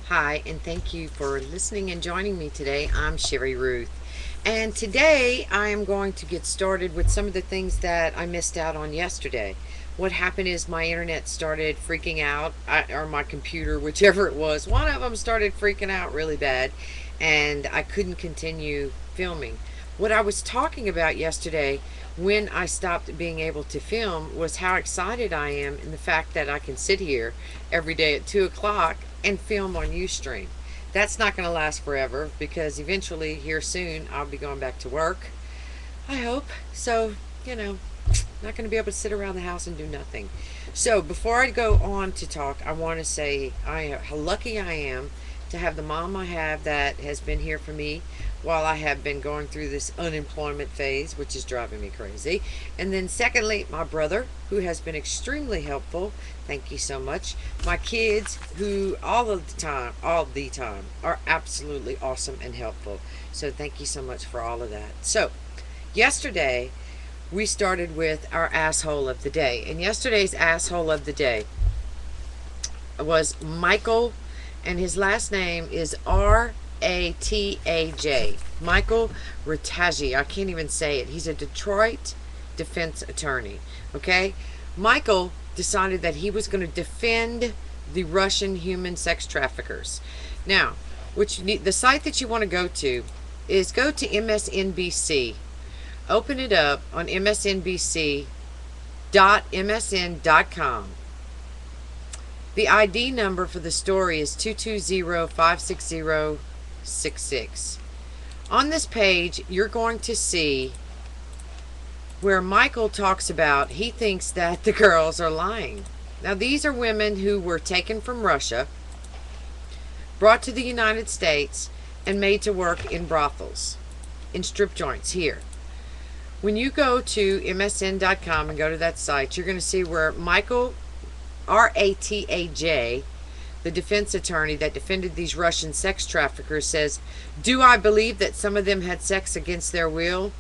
Hi, and thank you for listening and joining me today. I'm Sherry Ruth. And today I am going to get started with some of the things that I missed out on yesterday. What happened is my internet started freaking out, or my computer, whichever it was. One of them started freaking out really bad, and I couldn't continue filming. What I was talking about yesterday when I stopped being able to film was how excited I am in the fact that I can sit here every day at 2 o'clock and film on Ustream. That's not going to last forever because eventually, here soon, I'll be going back to work. I hope. So, you know, not going to be able to sit around the house and do nothing. So, before I go on to talk, I want to say how lucky I am to have the mom I have that has been here for me while I have been going through this unemployment phase, which is driving me crazy. And then, secondly, my brother, who has been extremely helpful. Thank you so much. My kids, who all the time, are absolutely awesome and helpful. So, thank you so much for all of that. So, yesterday, we started with our asshole of the day. And yesterday's asshole of the day was Michael, and his last name is Rataj. Michael Rataj. I can't even say it. He's a Detroit defense attorney. Okay? Michael decided that he was going to defend the Russian human sex traffickers. Now, the site that you want to go to is go to MSNBC. Open it up on msnbc.msn.com. The ID number for the story is 220-560-66. On this page, you're going to see where Michael talks about he thinks that the girls are lying. Now, these are women who were taken from Russia, brought to the United States, and made to work in brothels, in strip joints here. When you go to msn.com and go to that site, you're going to see where Michael Rataj, the defense attorney that defended these Russian sex traffickers, says, "Do I believe that some of them had sex against their will?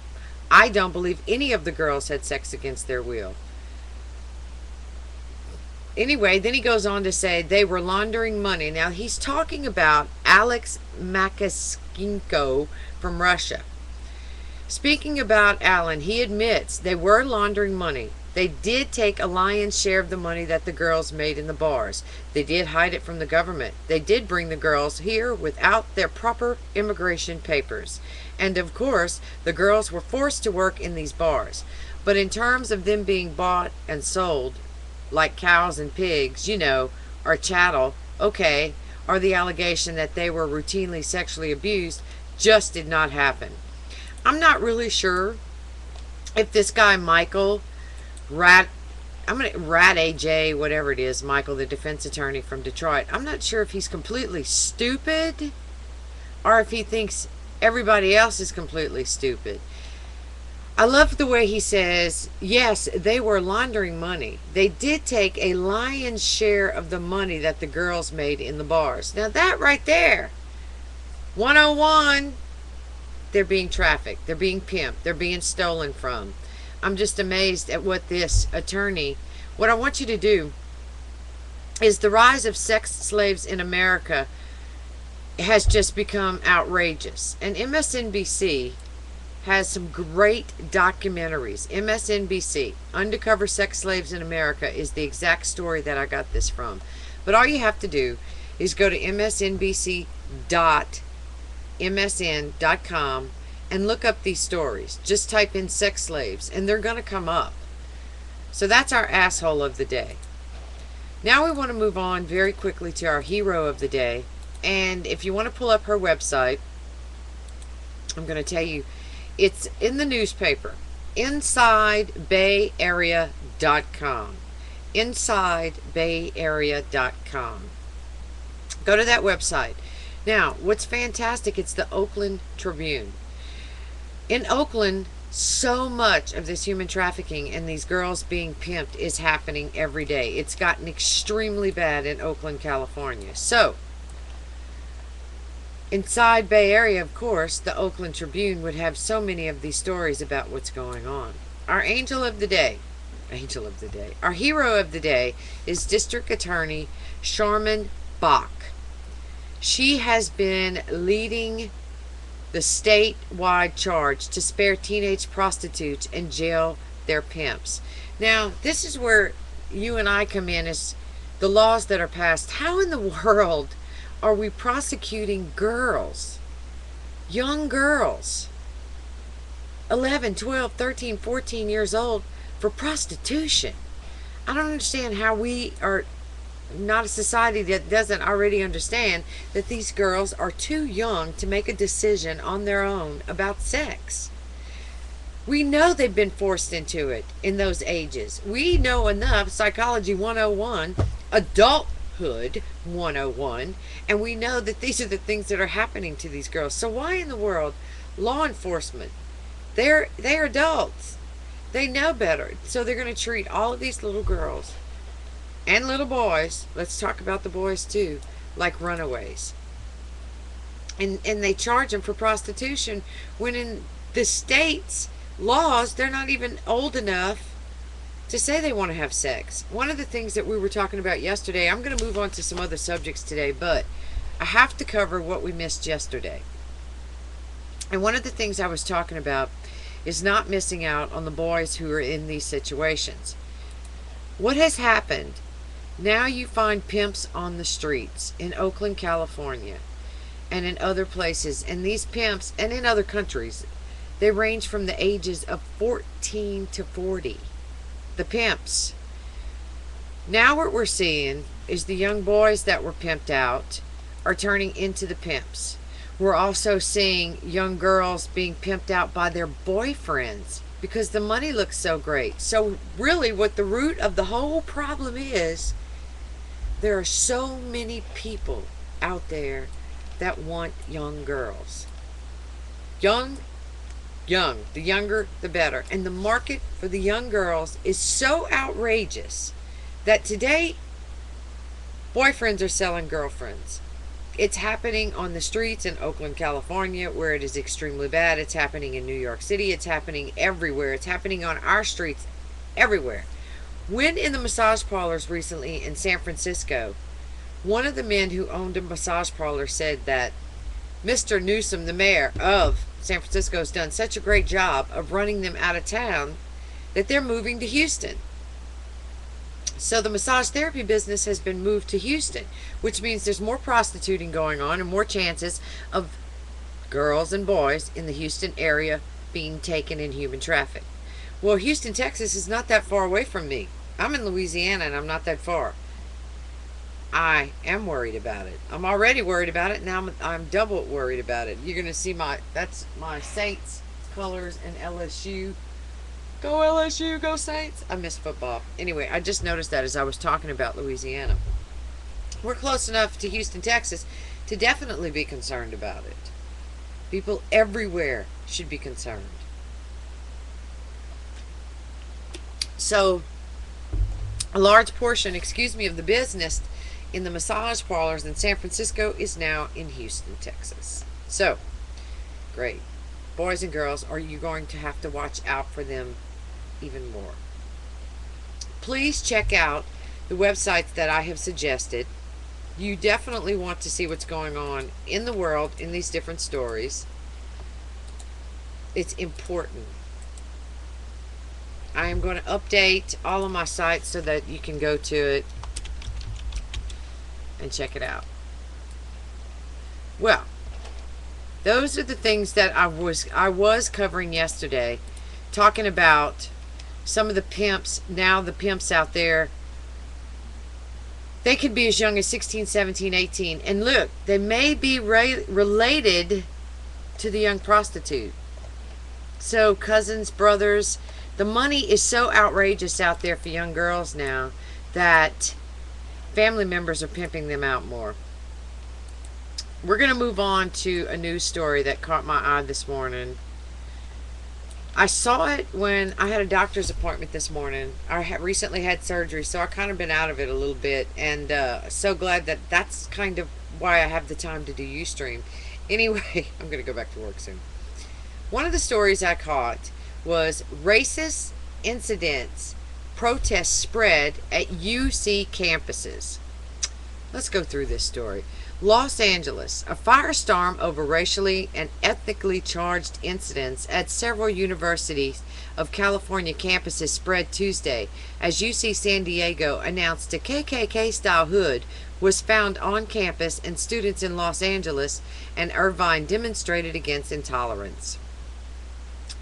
I don't believe any of the girls had sex against their will." Anyway, then he goes on to say they were laundering money. Now, he's talking about Alex Makaskinko from Russia. Speaking about Alan, he admits they were laundering money. They did take a lion's share of the money that the girls made in the bars. They did hide it from the government. They did bring the girls here without their proper immigration papers. And of course, the girls were forced to work in these bars. But in terms of them being bought and sold, like cows and pigs, or chattel, okay, or the allegation that they were routinely sexually abused, just did not happen. I'm not really sure if this guy Michael AJ, whatever it is, Michael, the defense attorney from Detroit, I'm not sure if he's completely stupid or if he thinks everybody else is completely stupid. I love the way he says, yes, they were laundering money. They did take a lion's share of the money that the girls made in the bars. Now that right there, 101, they're being trafficked, they're being pimped, they're being stolen from. I'm just amazed at what I want you to do is the rise of sex slaves in America has just become outrageous. And MSNBC has some great documentaries. MSNBC, Undercover Sex Slaves in America, is the exact story that I got this from. But all you have to do is go to msnbc.msn.com and look up these stories. Just type in sex slaves and they're going to come up. So that's our asshole of the day. Now we want to move on very quickly to our hero of the day. And if you want to pull up her website, I'm going to tell you, it's in the newspaper. InsideBayArea.com. InsideBayArea.com. Go to that website. Now, what's fantastic, it's the Oakland Tribune. In Oakland, so much of this human trafficking and these girls being pimped is happening every day. It's gotten extremely bad in Oakland, California. So, inside Bay Area, of course, the Oakland Tribune would have so many of these stories about what's going on. Our angel of the day, our hero of the day is District Attorney Sharman Bach. She has been leading the statewide charge to spare teenage prostitutes and jail their pimps. Now, this is where you and I come in, as the laws that are passed. How in the world are we prosecuting girls, young girls, 11, 12, 13, 14 years old, for prostitution? I don't understand how we are not a society that doesn't already understand that these girls are too young to make a decision on their own about sex. We know they've been forced into it in those ages. We know enough, Psychology 101, Adulthood 101, and we know that these are the things that are happening to these girls. So why in the world, law enforcement, they're adults. They know better. So they're going to treat all of these little girls and little boys, let's talk about the boys too, like runaways. And they charge them for prostitution when in the state's laws, they're not even old enough to say they want to have sex. One of the things that we were talking about yesterday, I'm going to move on to some other subjects today, but I have to cover what we missed yesterday. And one of the things I was talking about is not missing out on the boys who are in these situations. What has happened? Now you find pimps on the streets in Oakland, California, and in other places. And these pimps, and in other countries, they range from the ages of 14 to 40. The pimps. Now what we're seeing is the young boys that were pimped out are turning into the pimps. We're also seeing young girls being pimped out by their boyfriends because the money looks so great. So really what the root of the whole problem is, there are so many people out there that want young girls. Young. The younger, the better. And the market for the young girls is so outrageous that today, boyfriends are selling girlfriends. It's happening on the streets in Oakland, California, where it is extremely bad. It's happening in New York City. It's happening everywhere. It's happening on our streets everywhere. When in the massage parlors recently in San Francisco, one of the men who owned a massage parlor said that Mr. Newsom, the mayor of San Francisco, has done such a great job of running them out of town that they're moving to Houston. So the massage therapy business has been moved to Houston, which means there's more prostituting going on and more chances of girls and boys in the Houston area being taken in human traffic. Well, Houston, Texas is not that far away from me. I'm in Louisiana and I'm not that far. I am worried about it. I'm already worried about it. Now I'm double worried about it. You're going to see that's my Saints colors and LSU. Go LSU, go Saints. I miss football. Anyway, I just noticed that as I was talking about Louisiana. We're close enough to Houston, Texas to definitely be concerned about it. People everywhere should be concerned. So, a large portion, of the business in the massage parlors in San Francisco is now in Houston, Texas. So, great. Boys and girls, are you going to have to watch out for them even more? Please check out the websites that I have suggested. You definitely want to see what's going on in the world in these different stories. It's important. I am going to update all of my sites so that you can go to it and check it out. Well, those are the things that I was covering yesterday, talking about some of the pimps. Now the pimps out there, they could be as young as 16, 17, 18. And look, they may be related to the young prostitute. So cousins, brothers. The money is so outrageous out there for young girls now that family members are pimping them out more. We're going to move on to a news story that caught my eye this morning. I saw it when I had a doctor's appointment this morning. I recently had surgery, so I kind of been out of it a little bit, and so glad that that's kind of why I have the time to do Ustream. Anyway, I'm going to go back to work soon. One of the stories I caught was racist incidents, protests spread at UC campuses. Let's go through this story. Los Angeles, a firestorm over racially and ethnically charged incidents at several universities of California campuses spread Tuesday as UC San Diego announced a KKK-style hood was found on campus and students in Los Angeles and Irvine demonstrated against intolerance.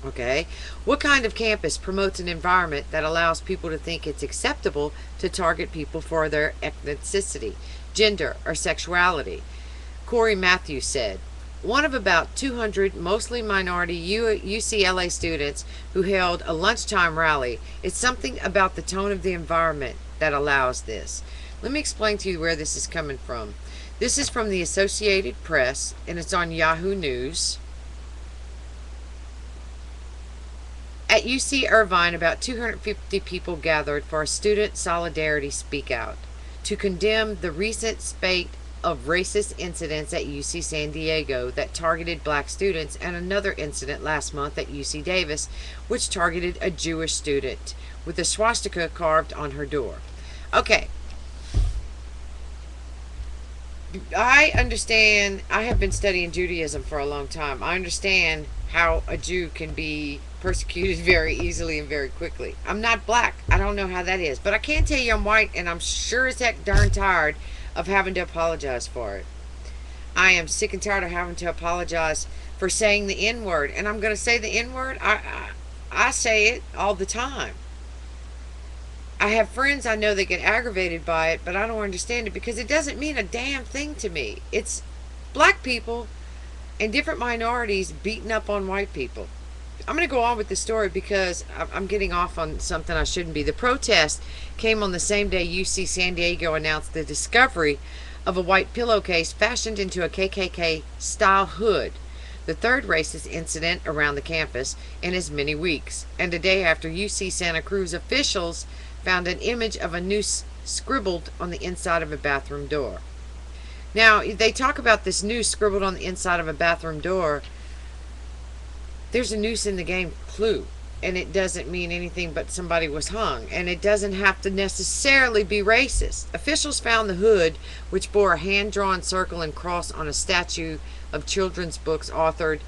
Okay, what kind of campus promotes an environment that allows people to think it's acceptable to target people for their ethnicity, gender, or sexuality? Corey Matthews said, one of about 200 mostly minority UCLA students who held a lunchtime rally. It's something about the tone of the environment that allows this. Let me explain to you where this is coming from. This is from the Associated Press, and it's on Yahoo News. At UC Irvine, about 250 people gathered for a student solidarity speak out to condemn the recent spate of racist incidents at UC San Diego that targeted black students and another incident last month at UC Davis which targeted a Jewish student with a swastika carved on her door. Okay. I understand. I have been studying Judaism for a long time. I understand how a Jew can be persecuted very easily and very quickly. I'm not black. I don't know how that is. But I can tell you I'm white, and I'm sure as heck darn tired of having to apologize for it. I am sick and tired of having to apologize for saying the N-word. And I'm going to say the N-word. I say it all the time. I have friends I know that get aggravated by it, but I don't understand it because it doesn't mean a damn thing to me. It's black people and different minorities beating up on white people. I'm going to go on with the story because I'm getting off on something I shouldn't be. The protest came on the same day UC San Diego announced the discovery of a white pillowcase fashioned into a KKK-style hood, the third racist incident around the campus in as many weeks, and a day after UC Santa Cruz officials found an image of a noose scribbled on the inside of a bathroom door. Now, they talk about this noose scribbled on the inside of a bathroom door. There's a noose in the game Clue, and it doesn't mean anything but somebody was hung, and it doesn't have to necessarily be racist. Officials found the hood, which bore a hand-drawn circle and cross on a statue of children's books authored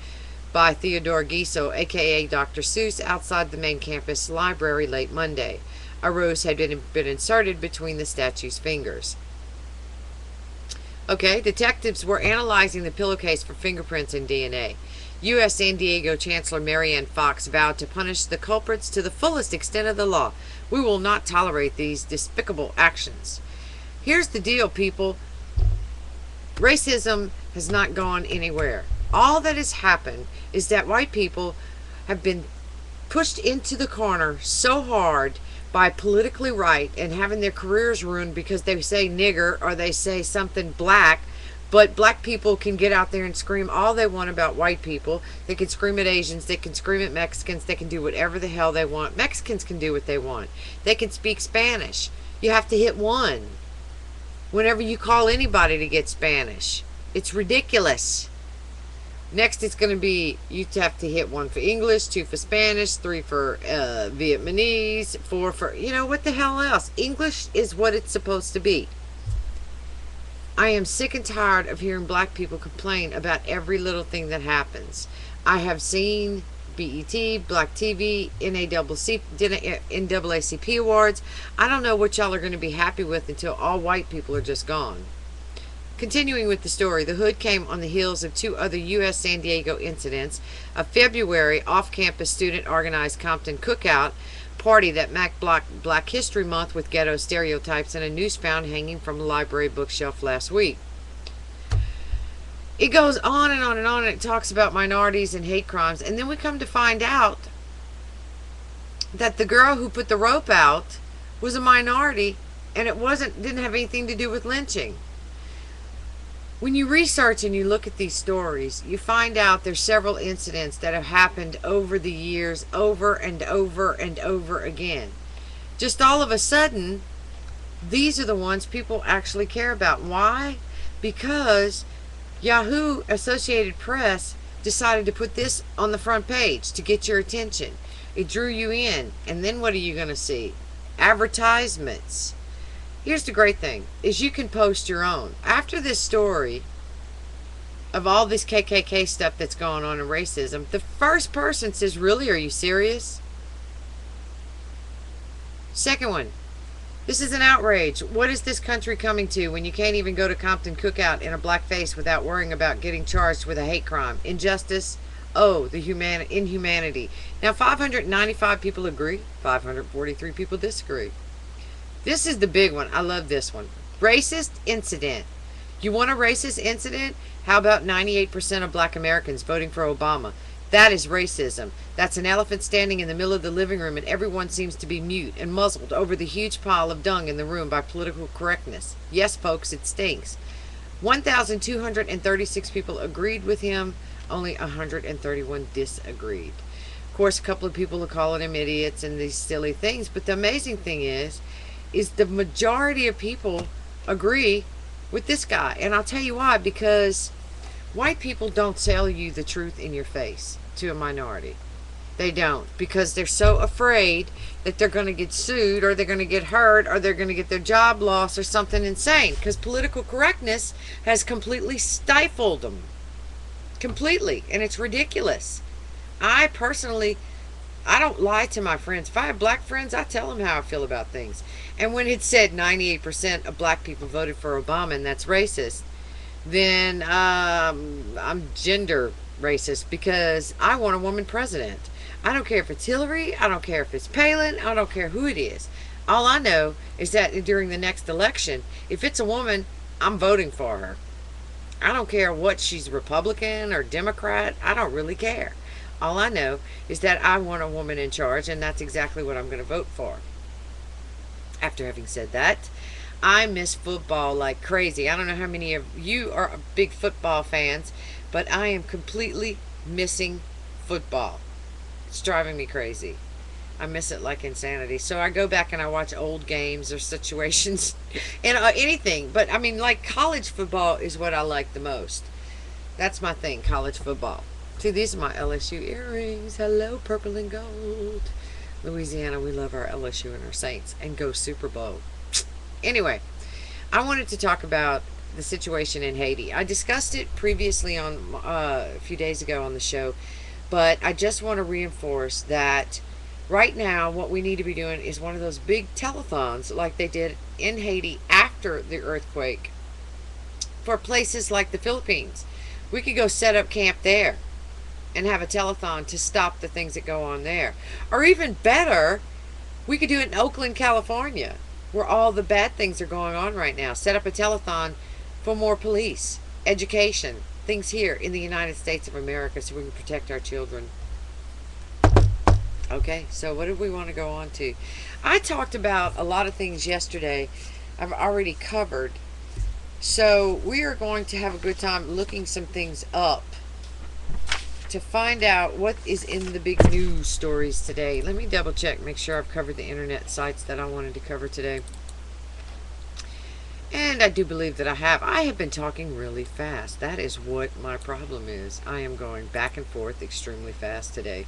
by Theodore Giso, aka Dr. Seuss, outside the main campus library late Monday. A rose had been inserted between the statue's fingers. Okay, detectives were analyzing the pillowcase for fingerprints and DNA. U.S. San Diego Chancellor Marianne Fox vowed to punish the culprits to the fullest extent of the law. We will not tolerate these despicable actions. Here's the deal, people. Racism has not gone anywhere. All that has happened is that white people have been pushed into the corner so hard by politically right and having their careers ruined because they say nigger or they say something black, but black people can get out there and scream all they want about white people. They can scream at Asians, they can scream at Mexicans, they can do whatever the hell they want. Mexicans can do what they want. They can speak Spanish. You have to hit 1 whenever you call anybody to get Spanish. It's ridiculous. Next, it's going to be, you have to hit 1 for English, 2 for Spanish, 3 for Vietnamese, 4 for, what the hell else? English is what it's supposed to be. I am sick and tired of hearing black people complain about every little thing that happens. I have seen BET, Black TV, NAACP awards. I don't know what y'all are going to be happy with until all white people are just gone. Continuing with the story, the hood came on the heels of 2 other U.S. San Diego incidents, a February off-campus student-organized Compton cookout party that marked Black History Month with ghetto stereotypes, and a noose found hanging from a library bookshelf last week. It goes on and on and on, and it talks about minorities and hate crimes, and then we come to find out that the girl who put the rope out was a minority, and it didn't have anything to do with lynching. When you research and you look at these stories, you find out there's several incidents that have happened over the years, over and over and over again. Just all of a sudden, these are the ones people actually care about. Why? Because Yahoo Associated Press decided to put this on the front page to get your attention. It drew you in, and then what are you going to see? Advertisements. Here's the great thing, is you can post your own. After this story of all this KKK stuff that's going on in racism, the first person says, really, are you serious? Second one, this is an outrage. What is this country coming to when you can't even go to Compton Cookout in a blackface without worrying about getting charged with a hate crime? Injustice. Oh, the inhumanity. Now, 595 people agree. 543 people disagree. This is the big one. I love this one. Racist incident. You want a racist incident? How about 98% of black Americans voting for Obama? That is racism. That's an elephant standing in the middle of the living room and everyone seems to be mute and muzzled over the huge pile of dung in the room by political correctness. Yes, folks, it stinks. 1,236 people agreed with him. Only 131 disagreed. Of course, a couple of people are calling him idiots and these silly things. But the amazing thing is the majority of people agree with this guy. And I'll tell you why. Because white people don't tell you the truth in your face to a minority. They don't, because they're so afraid that they're going to get sued or they're going to get hurt or they're going to get their job lost or something insane, because political correctness has completely stifled them. Completely. And it's ridiculous. I personally, I don't lie to my friends. If I have black friends, I tell them how I feel about things. And when it said 98% of black people voted for Obama and that's racist, then I'm gender racist because I want a woman president. I don't care if it's Hillary. I don't care if it's Palin. I don't care who it is. All I know is that during the next election, if it's a woman, I'm voting for her. I don't care what she's Republican or Democrat. I don't really care. All I know is that I want a woman in charge, and that's exactly what I'm going to vote for. After having said that, I miss football like crazy. I don't know how many of you are big football fans, but I am completely missing football. It's driving me crazy. I miss it like insanity. So I go back and I watch old games or situations and anything. But I mean, like college football is what I like the most. That's my thing, college football. See, these are my LSU earrings. Hello, purple and gold. Louisiana, we love our LSU and our Saints. And go Super Bowl. Anyway, I wanted to talk about the situation in Haiti. I discussed it previously on a few days ago on the show, but I just want to reinforce that right now what we need to be doing is one of those big telethons like they did in Haiti after the earthquake for places like the Philippines. We could go set up camp there and have a telethon to stop the things that go on there. Or even better, we could do it in Oakland, California, where all the bad things are going on right now. Set up a telethon for more police, education, things here in the United States of America so we can protect our children. Okay, so what do we want to go on to? I talked about a lot of things yesterday I've already covered. So we are going to have a good time looking some things up to find out what is in the big news stories today. Let me double check, make sure I've covered the internet sites that I wanted to cover today. And I do believe that I have. I have been talking really fast. That is what my problem is. I am going back and forth extremely fast today.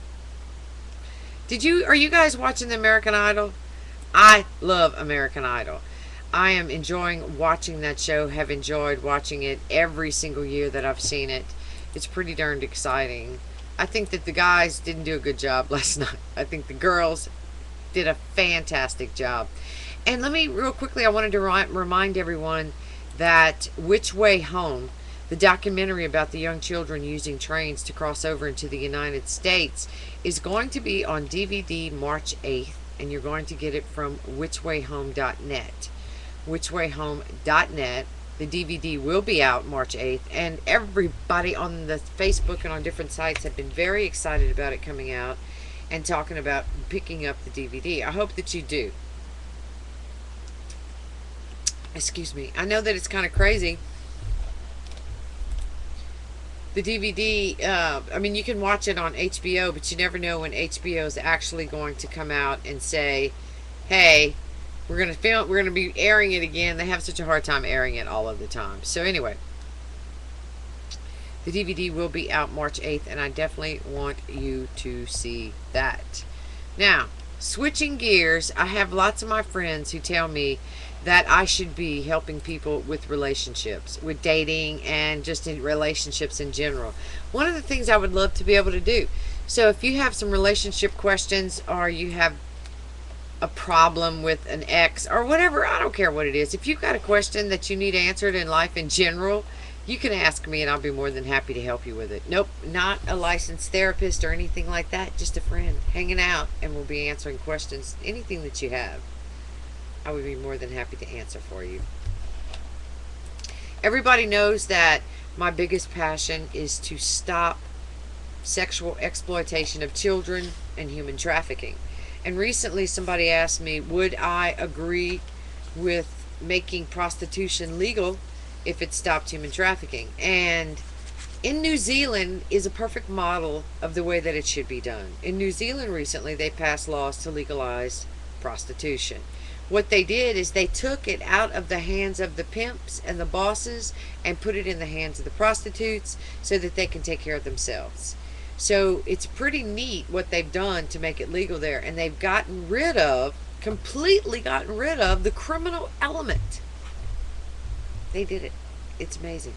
Are you guys watching the American Idol? I love American Idol. I am enjoying watching that show, have enjoyed watching it every single year that I've seen it. It's pretty darned exciting. I think that the guys didn't do a good job last night. I think the girls did a fantastic job. And let me, real quickly, I wanted to remind everyone that Which Way Home, the documentary about the young children using trains to cross over into the United States, is going to be on DVD March 8th, and you're going to get it from whichwayhome.net. Whichwayhome.net. The DVD will be out March 8th, and everybody on the Facebook and on different sites have been very excited about it coming out and talking about picking up the DVD. I hope that you do. Excuse me. I know that it's kind of crazy. The DVD, I mean, you can watch it on HBO, but you never know when HBO is actually going to come out and say, hey, we're going to be airing it again. They have such a hard time airing it all of the time. So anyway, the DVD will be out March 8th, and I definitely want you to see that. Now, switching gears, I have lots of my friends who tell me that I should be helping people with relationships, with dating, and just in relationships in general. One of the things I would love to be able to do. So if you have some relationship questions, or you have a problem with an ex or whatever, I don't care what it is. If you've got a question that you need answered in life in general, you can ask me and I'll be more than happy to help you with it. Nope, not a licensed therapist or anything like that, just a friend hanging out, and we'll be answering questions, anything that you have. I would be more than happy to answer for you. Everybody knows that my biggest passion is to stop sexual exploitation of children and human trafficking. And recently somebody asked me, would I agree with making prostitution legal if it stopped human trafficking? And in New Zealand is a perfect model of the way that it should be done. In New Zealand recently, they passed laws to legalize prostitution. What they did is they took it out of the hands of the pimps and the bosses and put it in the hands of the prostitutes so that they can take care of themselves. So it's pretty neat what they've done to make it legal there. And they've completely gotten rid of the criminal element. They did it. It's amazing.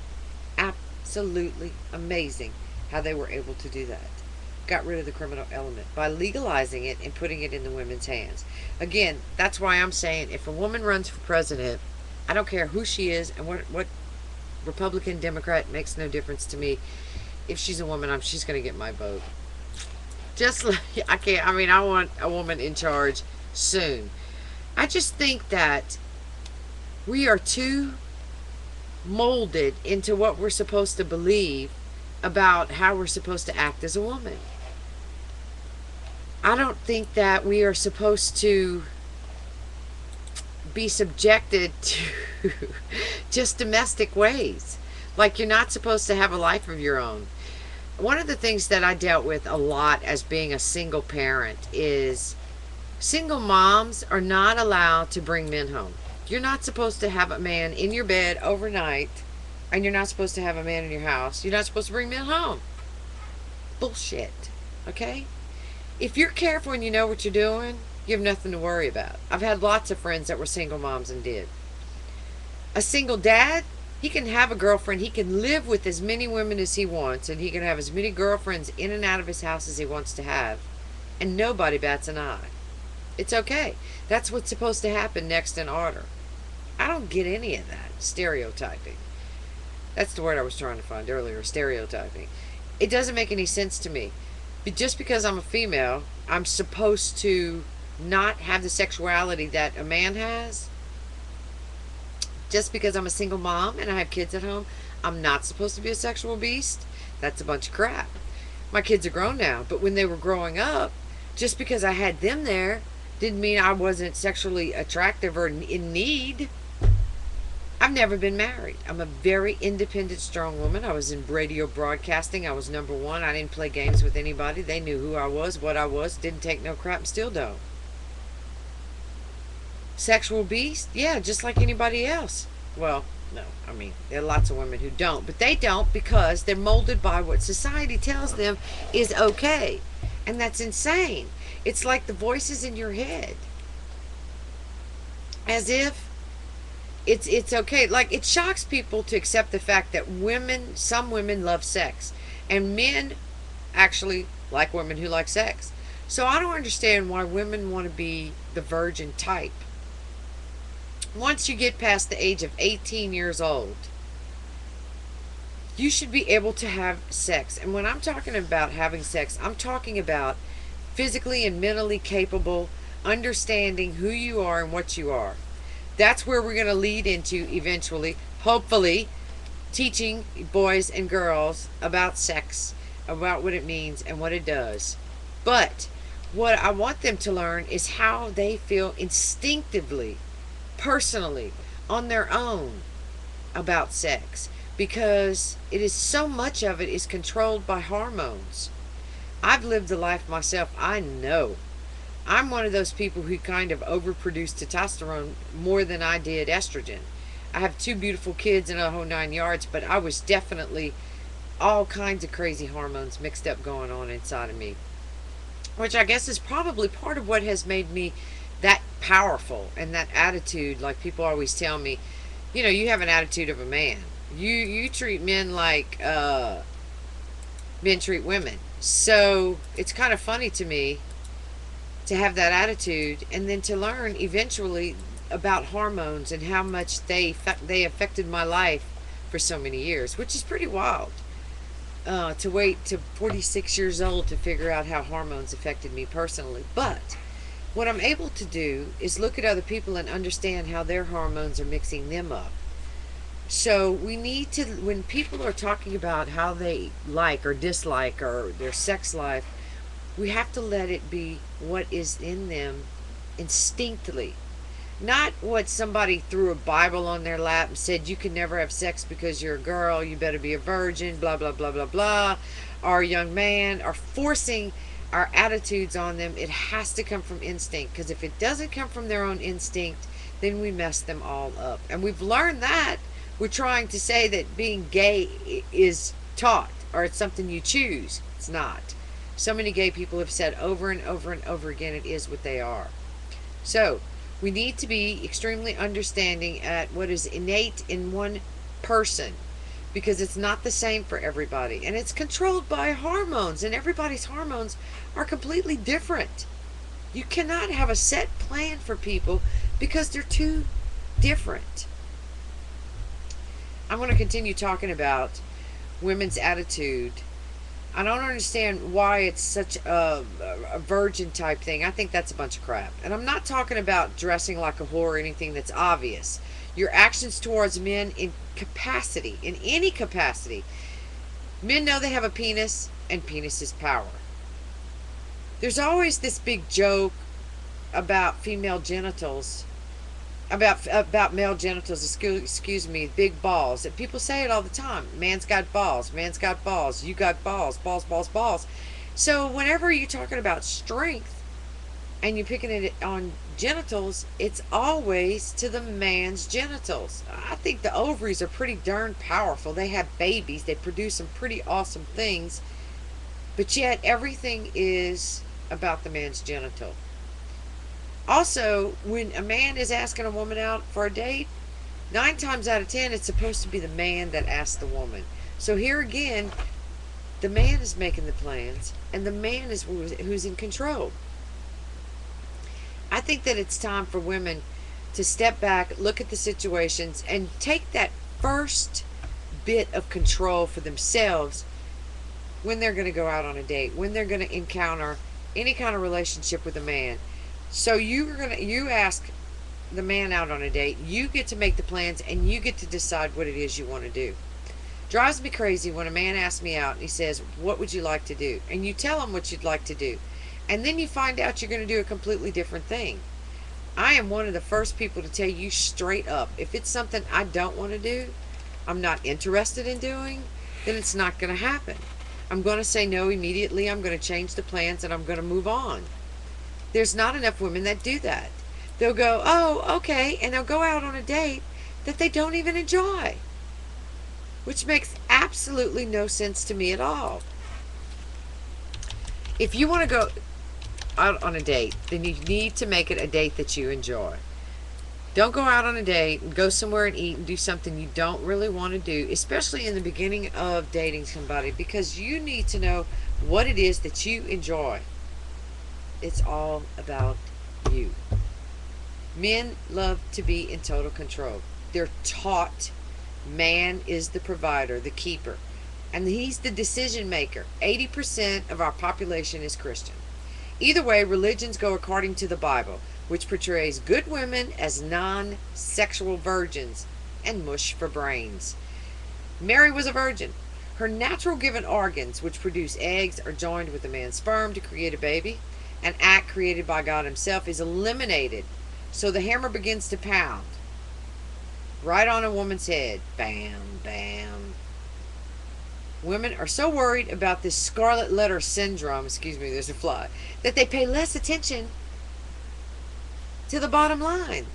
Absolutely amazing how they were able to do that. Got rid of the criminal element by legalizing it and putting it in the women's hands. Again, that's why I'm saying if a woman runs for president, I don't care who she is and what Republican, Democrat, makes no difference to me. If she's a woman, she's going to get my vote. Just like, I want a woman in charge soon. I just think that we are too molded into what we're supposed to believe about how we're supposed to act as a woman. I don't think that we are supposed to be subjected to just domestic ways. Like, you're not supposed to have a life of your own. One of the things that I dealt with a lot as being a single parent is single moms are not allowed to bring men home. You're not supposed to have a man in your bed overnight, and you're not supposed to have a man in your house. You're not supposed to bring men home. Bullshit. Okay? If you're careful and you know what you're doing, you have nothing to worry about. I've had lots of friends that were single moms and did. A single dad, he can have a girlfriend. He can live with as many women as he wants, and he can have as many girlfriends in and out of his house as he wants to have, and nobody bats an eye. It's okay. That's what's supposed to happen next in order. I don't get any of that stereotyping. That's the word I was trying to find earlier, stereotyping. It doesn't make any sense to me. But just because I'm a female, I'm supposed to not have the sexuality that a man has. Just because I'm a single mom and I have kids at home, I'm not supposed to be a sexual beast. That's a bunch of crap. My kids are grown now, but when they were growing up, just because I had them there didn't mean I wasn't sexually attractive or in need. I've never been married. I'm a very independent, strong woman. I was in radio broadcasting. I was number one. I didn't play games with anybody. They knew who I was, what I was. Didn't take no crap and still don't. Sexual beast? Yeah, just like anybody else. Well, no. There are lots of women who don't. But they don't because they're molded by what society tells them is okay. And that's insane. It's like the voices in your head. As if it's okay. Like, it shocks people to accept the fact that some women love sex, and men actually like women who like sex. So I don't understand why women want to be the virgin type. Once you get past the age of 18 years old, you should be able to have sex. And when I'm talking about having sex, I'm talking about physically and mentally capable, understanding who you are and what you are. That's where we're going to lead into eventually, hopefully, teaching boys and girls about sex, about what it means and what it does. But what I want them to learn is how they feel instinctively, personally, on their own about sex. Because so much of it is controlled by hormones. I've lived the life myself. I know. I'm one of those people who kind of overproduced testosterone more than I did estrogen. I have 2 beautiful kids and a whole 9 yards, but I was definitely all kinds of crazy hormones mixed up going on inside of me. Which I guess is probably part of what has made me that powerful, and that attitude, like people always tell me, you have an attitude of a man. You treat men like men treat women. So it's kind of funny to me to have that attitude, and then to learn eventually about hormones and how much they affected my life for so many years, which is pretty wild. To wait to 46 years old to figure out how hormones affected me personally. But what I'm able to do is look at other people and understand how their hormones are mixing them up. So we need to, when people are talking about how they like or dislike or their sex life, we have to let it be what is in them instinctively. Not what somebody threw a Bible on their lap and said, you can never have sex because you're a girl, you better be a virgin, blah, blah, blah, blah, blah, or a young man, or forcing our attitudes on them. It has to come from instinct, because if it doesn't come from their own instinct, then we mess them all up. And we've learned that. We're trying to say that being gay is taught, or it's something you choose. It's not. So many gay people have said over and over and over again, it is what they are. So we need to be extremely understanding at what is innate in one person, because it's not the same for everybody, and it's controlled by hormones, and everybody's hormones are completely different. You cannot have a set plan for people because they're too different. I'm going to continue talking about women's attitude. I don't understand why it's such a virgin type thing. I think that's a bunch of crap. And I'm not talking about dressing like a whore or anything that's obvious. Your actions towards men in capacity, in any capacity. Men know they have a penis, and penis is power. There's always this big joke about female genitals, about male genitals, excuse me, big balls. That people say it all the time. Man's got balls, man's got balls, you got balls, balls, balls, balls. So whenever you're talking about strength and you're picking it on genitals, it's always to the man's genitals. I think the ovaries are pretty darn powerful. They have babies, they produce some pretty awesome things, but yet everything is about the man's genital. Also, when a man is asking a woman out for a date, 9 times out of 10, it's supposed to be the man that asks the woman. So here again, the man is making the plans, and the man is who's in control. I think that it's time for women to step back, look at the situations, and take that first bit of control for themselves when they're going to go out on a date, when they're going to encounter any kind of relationship with a man. So you ask the man out on a date, you get to make the plans, and you get to decide what it is you want to do. Drives me crazy when a man asks me out and he says, what would you like to do? And you tell him what you'd like to do, and then you find out you're going to do a completely different thing. I am one of the first people to tell you straight up, if it's something I don't want to do, I'm not interested in doing, then it's not going to happen. I'm going to say no immediately. I'm going to change the plans, and I'm going to move on. There's not enough women that do that. They'll go, oh, okay, and they'll go out on a date that they don't even enjoy, which makes absolutely no sense to me at all. If you want to go out on a date, then you need to make it a date that you enjoy. Don't go out on a date and go somewhere and eat and do something you don't really want to do, especially in the beginning of dating somebody, because you need to know what it is that you enjoy. It's all about you. Men love to be in total control. They're taught man is the provider, the keeper, and he's the decision maker. 80% of our population is Christian. Either way, religions go according to the Bible, which portrays good women as non-sexual virgins and mush for brains. Mary was a virgin. Her natural given organs, which produce eggs, are joined with a man's sperm to create a baby. An act created by God himself is eliminated. So the hammer begins to pound right on a woman's head. Bam, bam. Women are so worried about this scarlet letter syndrome, excuse me, there's a fly, that they pay less attention to the bottom line.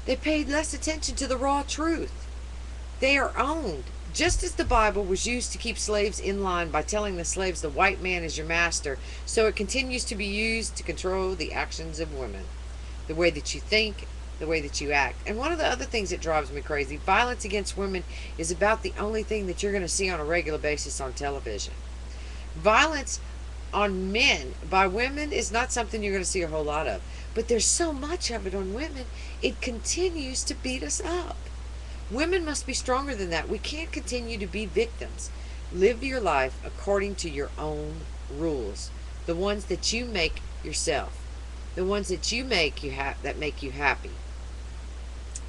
They pay less attention to the raw truth. They are owned. Just as the Bible was used to keep slaves in line by telling the slaves the white man is your master, so it continues to be used to control the actions of women. the way that you think, the way that you act. And one of the other things that drives me crazy, violence against women is about the only thing that you're going to see on a regular basis on television. Violence on men by women is not something you're going to see a whole lot of. But there's so much of it on women, it continues to beat us up. Women must be stronger than that. We can't continue to be victims. Live your life according to your own rules, the ones that you make yourself, the ones that you make that make you happy.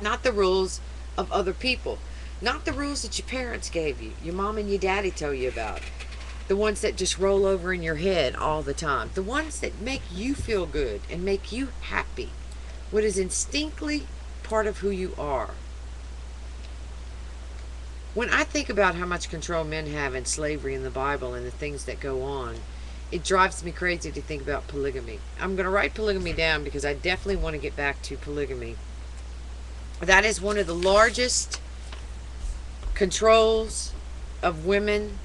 Not the rules of other people, not the rules that your parents gave you, your mom and your daddy tell you about, the ones that just roll over in your head all the time, the ones that make you feel good and make you happy, what is instinctively part of who you are. When I think about how much control men have in slavery in the Bible and the things that go on, it drives me crazy to think about polygamy. I'm going to write polygamy down because I definitely want to get back to polygamy. That is one of the largest controls of women,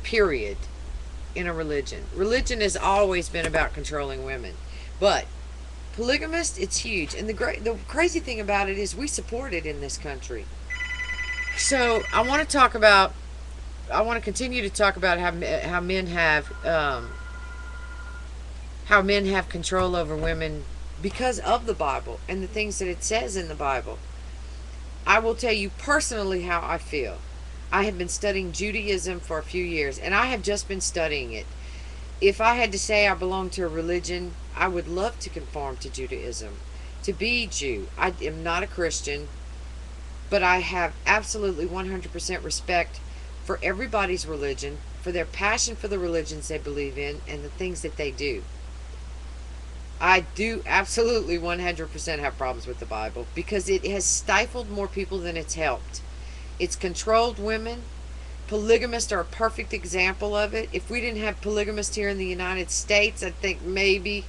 period, in a religion. Religion has always been about controlling women. But polygamist, it's huge. And the crazy thing about it is we support it in this country. So I want to continue to talk about how men have control over women because of the Bible and the things that it says in the Bible. I will tell you personally how I feel. I have been studying Judaism for a few years, and I have just been studying it. If I had to say I belong to a religion, I would love to conform to Judaism, to be Jew. I am not a Christian, but I have absolutely 100% respect for everybody's religion, for their passion for the religions they believe in, and the things that they do. I do absolutely 100% have problems with the Bible because it has stifled more people than it's helped. It's controlled women. Polygamists are a perfect example of it. If we didn't have polygamists here in the United States, I think maybe,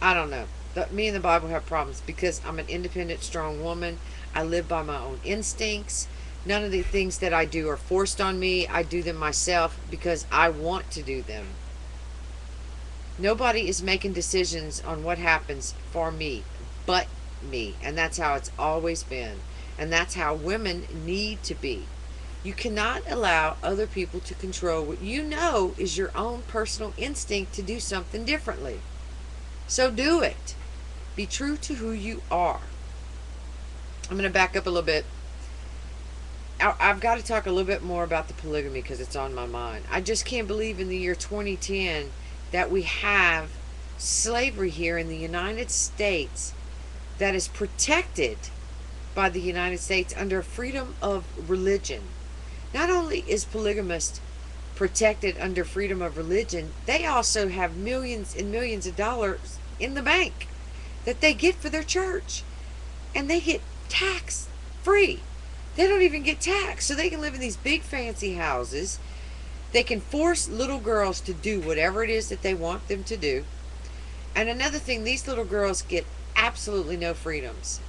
I don't know. Me and the Bible have problems because I'm an independent, strong woman. I live by my own instincts. None of the things that I do are forced on me. I do them myself because I want to do them. Nobody is making decisions on what happens for me but me. And that's how it's always been. And that's how women need to be. You cannot allow other people to control what you know is your own personal instinct to do something differently. So do it. Be true to who you are. I'm going to back up a little bit. I've got to talk a little bit more about the polygamy because it's on my mind. I just can't believe in the year 2010 that we have slavery here in the United States that is protected by the United States under freedom of religion. Not only is polygamist protected under freedom of religion, they also have millions and millions of dollars in the bank that they get for their church. And they get tax free. They don't even get taxed. So they can live in these big fancy houses. They can force little girls to do whatever it is that they want them to do. And another thing, these little girls get absolutely no freedoms.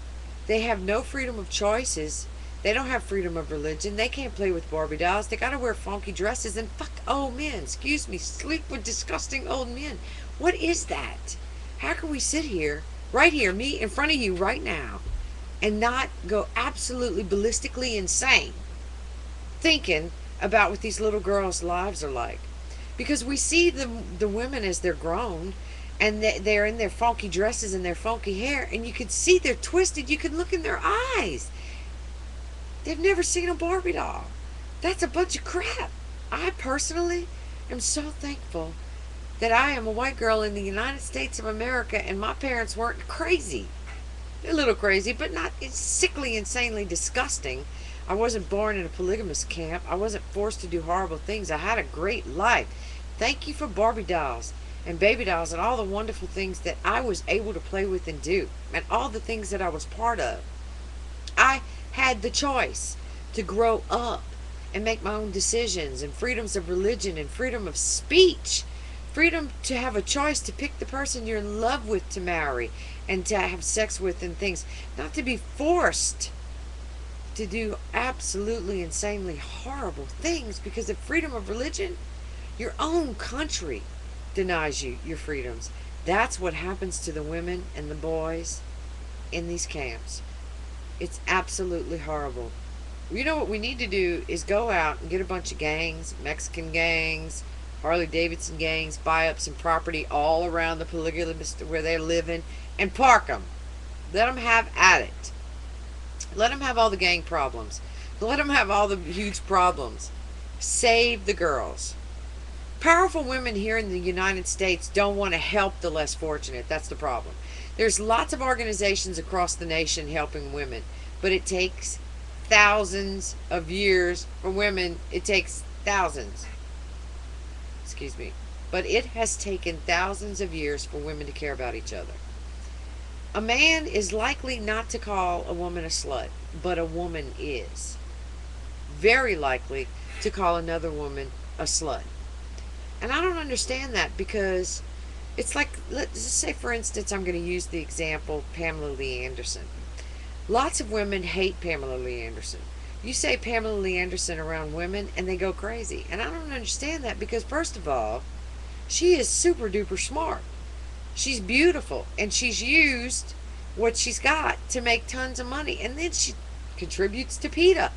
They have no freedom of choices. They don't have freedom of religion. They can't play with Barbie dolls. They got to wear funky dresses and fuck old men. Excuse me, sleep with disgusting old men. What is that? How can we sit here, right here, me in front of you right now, and not go absolutely ballistically insane thinking about what these little girls' lives are like? Because we see the women as they're grown, and they're in their funky dresses and their funky hair, and you can see they're twisted. You can look in their eyes. They've never seen a Barbie doll. That's a bunch of crap. I personally am so thankful that I am a white girl in the United States of America, and my parents weren't crazy. They're a little crazy, but not sickly, insanely disgusting. I wasn't born in a polygamous camp. I wasn't forced to do horrible things. I had a great life. Thank you for Barbie dolls and baby dolls and all the wonderful things that I was able to play with and do, and all the things that I was part of. I had the choice to grow up and make my own decisions, and freedoms of religion and freedom of speech, freedom to have a choice to pick the person you're in love with to marry and to have sex with and things, not to be forced to do absolutely insanely horrible things because of freedom of religion. Your own country denies you your freedoms. That's what happens to the women and the boys in these camps. It's absolutely horrible. You know what we need to do is go out and get a bunch of gangs, Mexican gangs, Harley Davidson gangs, buy up some property all around the polygamist where they're living, and park them. Let them have at it. Let them have all the gang problems. Let them have all the huge problems. Save the girls. Powerful women here in the United States don't want to help the less fortunate. That's the problem. There's lots of organizations across the nation helping women, but it takes thousands of years for women. It takes thousands. Excuse me. But it has taken thousands of years for women to care about each other. A man is likely not to call a woman a slut, but a woman is very likely to call another woman a slut. And I don't understand that, because it's like, let's just say, for instance, I'm going to use the example Pamela Lee Anderson. Lots of women hate Pamela Lee Anderson. You say Pamela Lee Anderson around women and they go crazy. And I don't understand that, because first of all, she is super duper smart. She's beautiful, and she's used what she's got to make tons of money. And then she contributes to PETA.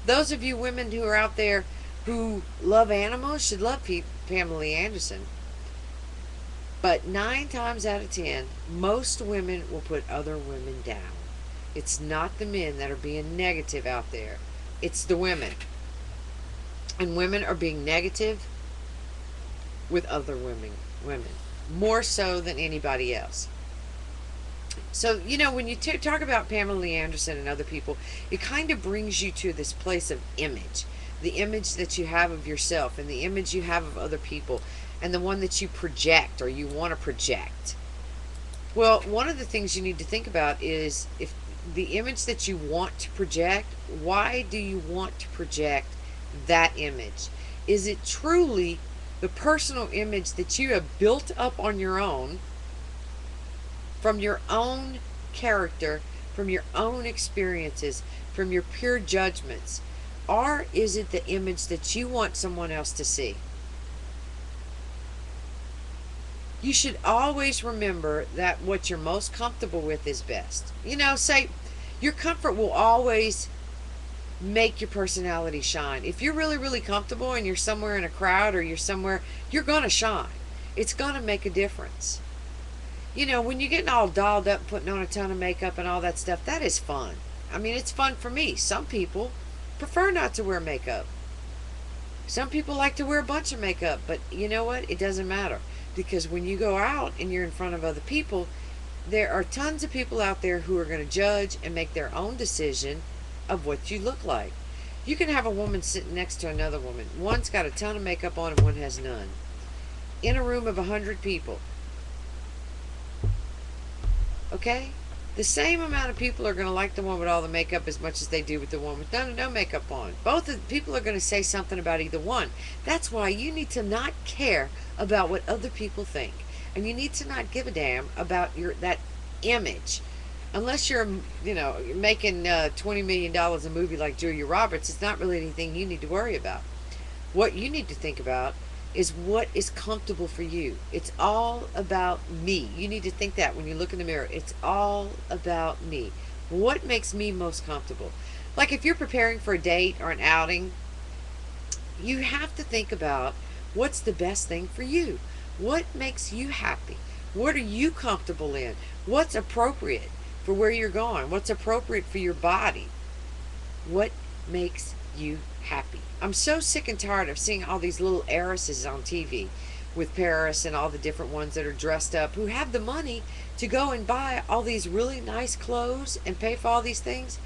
Those of you women who are out there who love animals should love Pamela Lee Anderson. But 9 times out of 10, most women will put other women down. It's not the men that are being negative out there. It's the women. And women are being negative with other women. More so than anybody else. So, when you talk about Pamela Lee Anderson and other people, it kind of brings you to this place of image. The image that you have of yourself, and the image you have of other people, and the one that you project or you want to project. Well, one of the things you need to think about is, if the image that you want to project, why do you want to project that image? Is it truly the personal image that you have built up on your own, from your own character, from your own experiences, from your pure judgments? Or is it the image that you want someone else to see? You should always remember that what you're most comfortable with is best. Say your comfort will always make your personality shine. If you're really, really comfortable and you're somewhere in a crowd, or you're going to shine. It's going to make a difference. When you're getting all dolled up, putting on a ton of makeup and all that stuff, that is fun. I mean, it's fun for me. Some people prefer not to wear makeup. Some people like to wear a bunch of makeup, but you know what? It doesn't matter, because when you go out and you're in front of other people, there are tons of people out there who are going to judge and make their own decision of what you look like. You can have a woman sitting next to another woman. One's got a ton of makeup on and one has none. In a room of 100 people. Okay? The same amount of people are going to like the one with all the makeup as much as they do with the one with no makeup on. Both of the people are going to say something about either one. That's why you need to not care about what other people think. And you need to not give a damn about that image. Unless you're, making $20 million a movie like Julia Roberts, it's not really anything you need to worry about. What you need to think about is what is comfortable for you. It's all about me. You need to think that when you look in the mirror. It's all about me. What makes me most comfortable? Like if you're preparing for a date or an outing, you have to think about what's the best thing for you. What makes you happy? What are you comfortable in? What's appropriate for where you're going? What's appropriate for your body? What makes you happy? I'm so sick and tired of seeing all these little heiresses on TV with Paris and all the different ones that are dressed up, who have the money to go and buy all these really nice clothes and pay for all these things.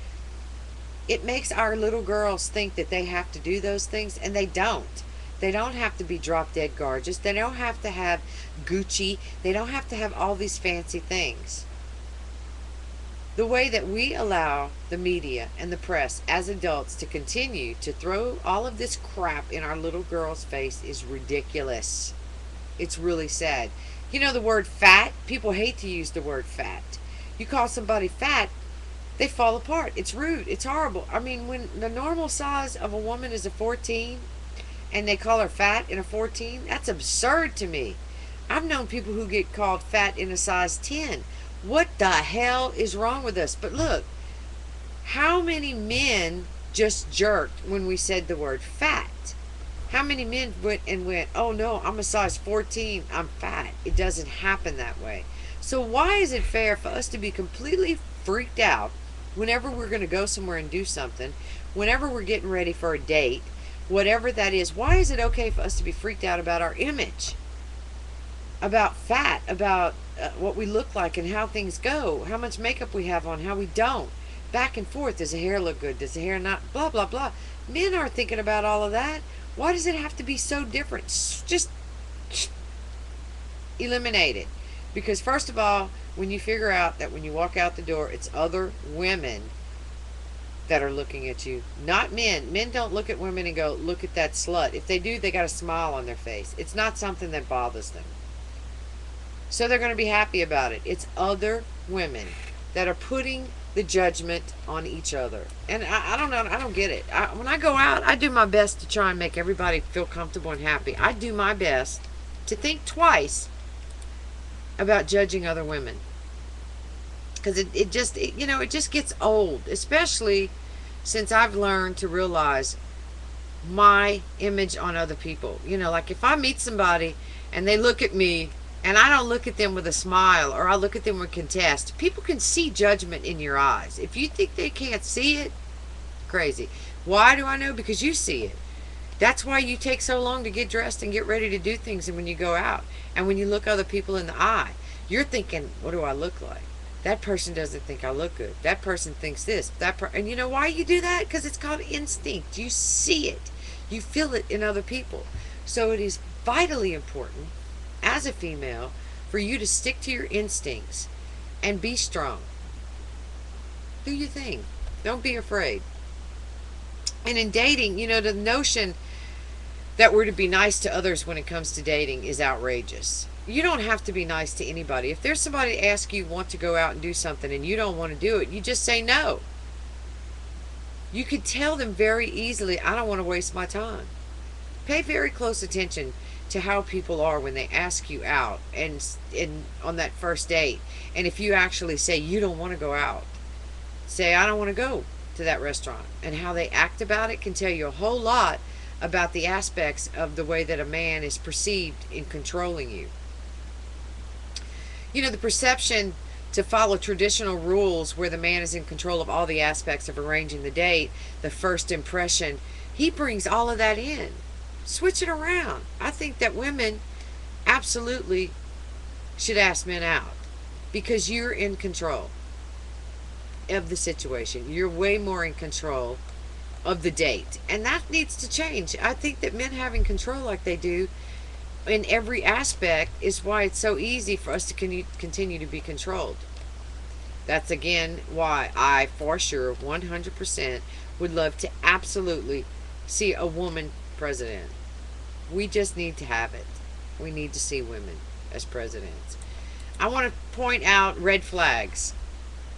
It makes our little girls think that they have to do those things, and they don't. They don't have to be drop dead gorgeous. They don't have to have Gucci. They don't have to have all these fancy things. The way that we allow the media and the press as adults to continue to throw all of this crap in our little girl's face is ridiculous. It's really sad. The word fat, people hate to use the word fat. You call somebody fat, they fall apart. It's rude. It's horrible. I mean, when the normal size of a woman is a 14 and they call her fat in a 14, that's absurd to me. I've known people who get called fat in a size 10. What the hell is wrong with us? But look, how many men just jerked when we said the word fat? How many men went, oh no, I'm a size 14, I'm fat? It doesn't happen that way. So why is it fair for us to be completely freaked out whenever we're going to go somewhere and do something, whenever we're getting ready for a date, whatever that is? Why is it okay for us to be freaked out about our image, about fat, about what we look like and how things go, how much makeup we have on, how we don't, back and forth? Does the hair look good? Does the hair not? Blah, blah, blah. Men aren't thinking about all of that. Why does it have to be so different? Just eliminate it. Because first of all, when you figure out that when you walk out the door, it's other women that are looking at you, not men. Men don't look at women and go, look at that slut. If they do, they got a smile on their face. It's not something that bothers them. So they're going to be happy about it. It's other women that are putting the judgment on each other. And I don't know, I don't get it. When I go out, I do my best to try and make everybody feel comfortable and happy. I do my best to think twice about judging other women. Because it just gets old. Especially since I've learned to realize my image on other people. Like if I meet somebody and they look at me and I don't look at them with a smile, or I look at them with contempt, people can see judgment in your eyes. If you think they can't see it, crazy. Why do I know? Because you see it. That's why you take so long to get dressed and get ready to do things, and when you go out and when you look other people in the eye, you're thinking, what do I look like? That person doesn't think I look good. That person thinks this. And you know why you do that? Because it's called instinct. You see it. You feel it in other people. So it is vitally important as a female for you to stick to your instincts and be strong. Do your thing. Don't be afraid. And in dating, the notion that we're to be nice to others when it comes to dating is outrageous. You don't have to be nice to anybody. If there's somebody asks you want to go out and do something and you don't want to do it, you just say no. You could tell them very easily, I don't want to waste my time. Pay very close attention to how people are when they ask you out and on that first date. And if you actually say you don't want to go out, say I don't want to go to that restaurant. And how they act about it can tell you a whole lot about the aspects of the way that a man is perceived in controlling you. The perception to follow traditional rules where the man is in control of all the aspects of arranging the date, the first impression, he brings all of that in. Switch it around. I think that women absolutely should ask men out because you're in control of the situation. You're way more in control of the date, and that needs to change. I think that men having control like they do in every aspect is why it's so easy for us to continue to be controlled. That's again why I for sure 100% would love to absolutely see a woman president. We just need to have it. We need to see women as presidents. I want to point out red flags.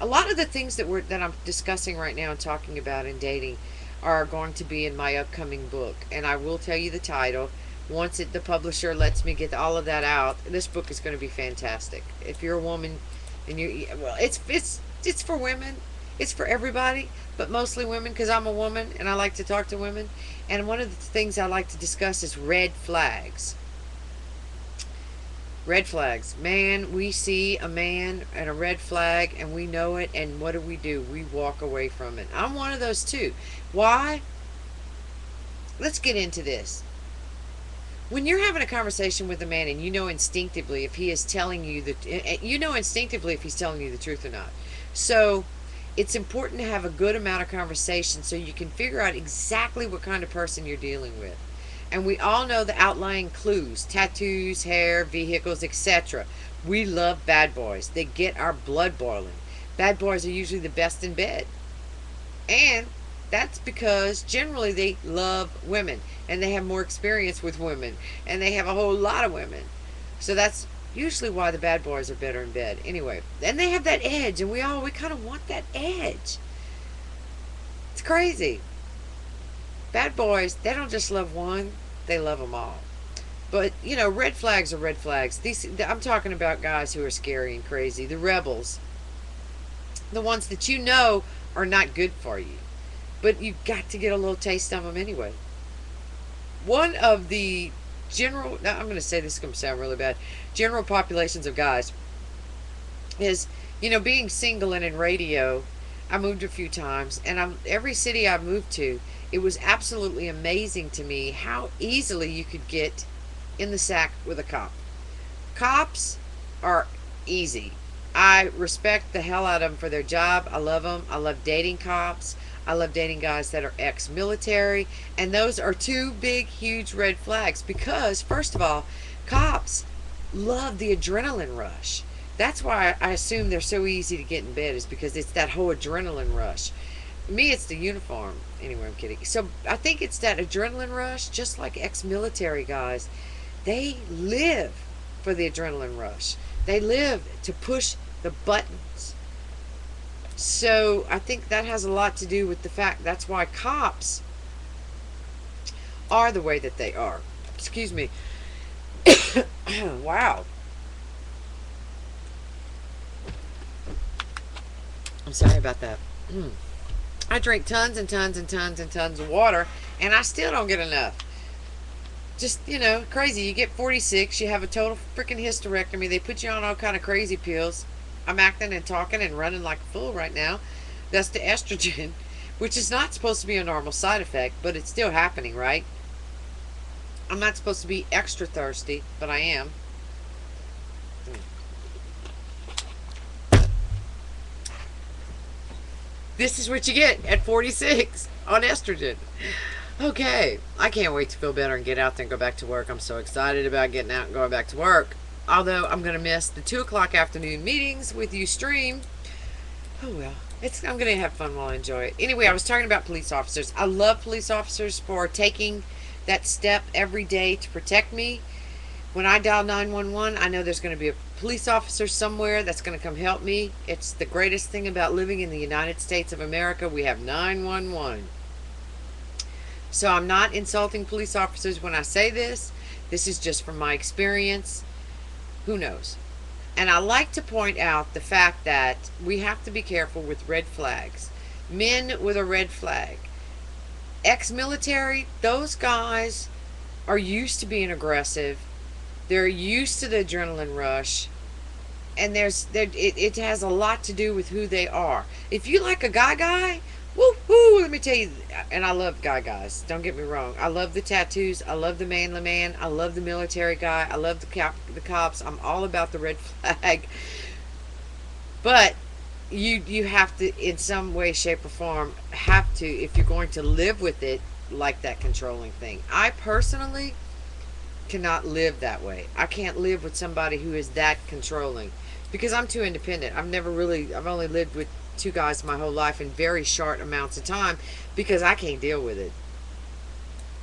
A lot of the things that I'm discussing right now and talking about in dating are going to be in my upcoming book, and I will tell you the title once the publisher lets me get all of that out. This book is going to be fantastic. If you're a woman and it's for women, it's for everybody, but mostly women because I'm a woman and I like to talk to women. And one of the things I like to discuss is red flags. Red flags. Man, we see a man and a red flag and we know it, and what do? We walk away from it. I'm one of those too. Why? Let's get into this. When you're having a conversation with a man and you know instinctively if he is telling you if he's telling you the truth or not. So it's important to have a good amount of conversation so you can figure out exactly what kind of person you're dealing with. And we all know the outlying clues: tattoos, hair, vehicles, etc. We love bad boys. They get our blood boiling. Bad boys are usually the best in bed. And that's because generally they love women and they have more experience with women and they have a whole lot of women. So that's usually why the bad boys are better in bed. Anyway, and they have that edge, and we kind of want that edge. It's crazy. Bad boys, they don't just love one, they love them all. But, you know, red flags are red flags. I'm talking about guys who are scary and crazy. The rebels. The ones that you know are not good for you. But you've got to get a little taste of them anyway. One of the general, now I'm going to say this is going to sound really bad, general populations of guys is, you know, being single and in radio. I moved a few times, and every city I moved to, it was absolutely amazing to me how easily you could get in the sack with a cop. Cops are easy. I respect the hell out of them for their job. I love them. I love dating cops. I love dating guys that are ex-military. And those are two big, huge red flags because, first of all, cops love the adrenaline rush. That's why I assume they're so easy to get in bed, is because it's that whole adrenaline rush. Me, it's the uniform. Anyway, I'm kidding. So I think it's that adrenaline rush, just like ex-military guys. They live for the adrenaline rush. They live to push the buttons. So I think that has a lot to do with the fact that's why cops are the way that they are. Excuse me. Wow. I'm sorry about that. I drink tons and tons and tons and tons of water, and I still don't get enough. Just, you know, crazy. You get 46, you have a total freaking hysterectomy. They put you on all kind of crazy pills. I'm acting and talking and running like a fool right now. That's the estrogen, which is not supposed to be a normal side effect, but it's still happening, right? I'm not supposed to be extra thirsty, but I am. This is what you get at 46 on estrogen. Okay, I can't wait to feel better and get out there and go back to work. I'm so excited about getting out and going back to work. Although I'm going to miss the 2 o'clock afternoon meetings with Ustream. Oh well, I'm going to have fun while I enjoy it. Anyway, I was talking about police officers. I love police officers for taking that step every day to protect me. When I dial 911, I know there's going to be a police officer somewhere that's going to come help me. It's the greatest thing about living in the United States of America. We have 911. So I'm not insulting police officers when I say this. This is just from my experience. Who knows? And I like to point out the fact that we have to be careful with red flags. Men with a red flag. Ex-military, those guys are used to being aggressive. They're used to the adrenaline rush. And it has a lot to do with who they are. If you like a guy, woo, let me tell you, and I love guys, don't get me wrong. I love the tattoos, I love the manly man, I love the military guy, I love the cops, I'm all about the red flag. But you have to, in some way, shape, or form, have to, if you're going to live with it, like that controlling thing. I personally cannot live that way. I can't live with somebody who is that controlling because I'm too independent. I've only lived with 2 guys my whole life in very short amounts of time because I can't deal with it.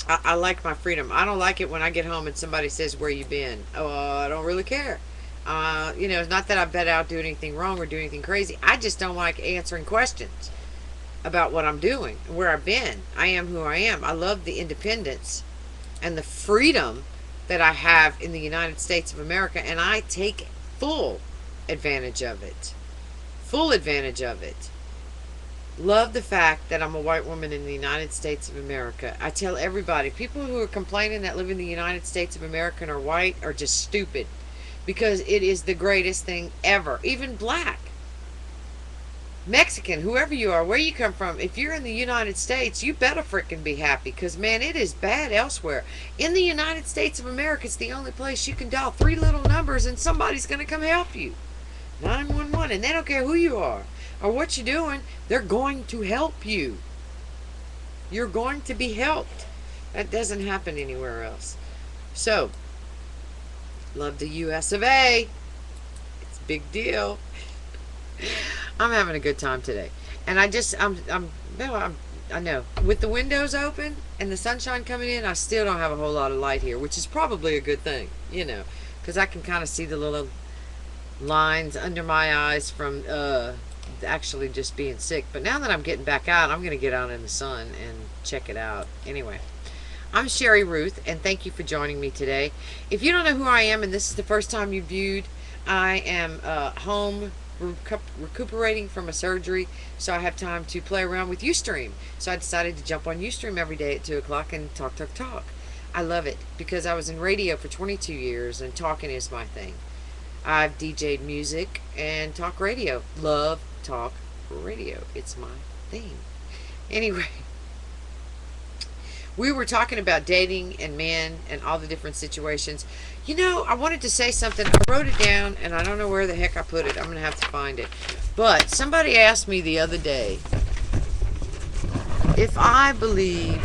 I like my freedom. I don't like it when I get home and somebody says, "Where you been?" Oh, I don't really care. You know, it's not that I bet out do anything wrong or do anything crazy. I just don't like answering questions about what I'm doing and where I've been. I am who I am. I love the independence and the freedom that I have in the United States of America, and I take full advantage of it. Full advantage of it. Love the fact that I'm a white woman in the United States of America. I tell everybody, people who are complaining that live in the United States of America and are white are just stupid because it is the greatest thing ever. Even black, Mexican, whoever you are, where you come from, if you're in the United States, you better frickin' be happy because, man, it is bad elsewhere. In the United States of America, it's the only place you can dial 3 little numbers and somebody's going to come help you. 911, and they don't care who you are or what you're doing. They're going to help you. You're going to be helped. That doesn't happen anywhere else. So, love the US of A. It's a big deal. I'm having a good time today, and I know with the windows open and the sunshine coming in, I still don't have a whole lot of light here, which is probably a good thing, you know, because I can kind of see the little lines under my eyes from actually just being sick. But now that I'm getting back out, I'm going to get out in the sun and check it out. Anyway, I'm Sherry Ruth, and thank you for joining me today. If you don't know who I am and this is the first time you viewed, I am home recuperating from a surgery, so I have time to play around with Ustream. So I decided to jump on Ustream every day at 2 o'clock and talk. I love it because I was in radio for 22 years and talking is my thing. I've DJ'd music and talk radio. Love talk radio. It's my thing. Anyway, we were talking about dating and men and all the different situations. You know, I wanted to say something. I wrote it down and I don't know where the heck I put it. I'm going to have to find it. But somebody asked me the other day if I believe.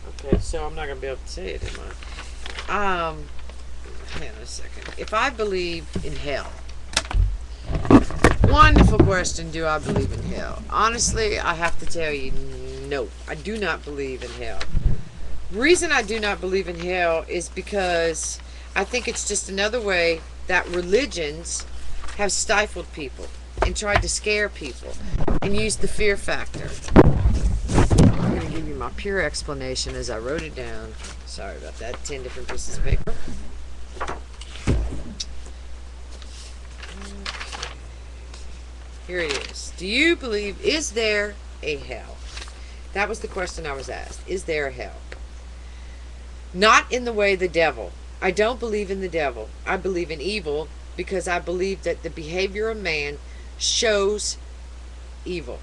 Okay, so I'm not going to be able to say it, am I? Hang on a second. If I believe in hell. Wonderful question. Do I believe in hell? Honestly, I have to tell you, no. I do not believe in hell. The reason I do not believe in hell is because I think it's just another way that religions have stifled people and tried to scare people and used the fear factor. I'm going to give you my pure explanation as I wrote it down. Sorry about that. 10 different pieces of paper. Here it is. Do you believe, is there a hell? That was the question I was asked. Is there a hell? Not in the way the devil. I don't believe in the devil. I believe in evil because I believe that the behavior of man shows evil.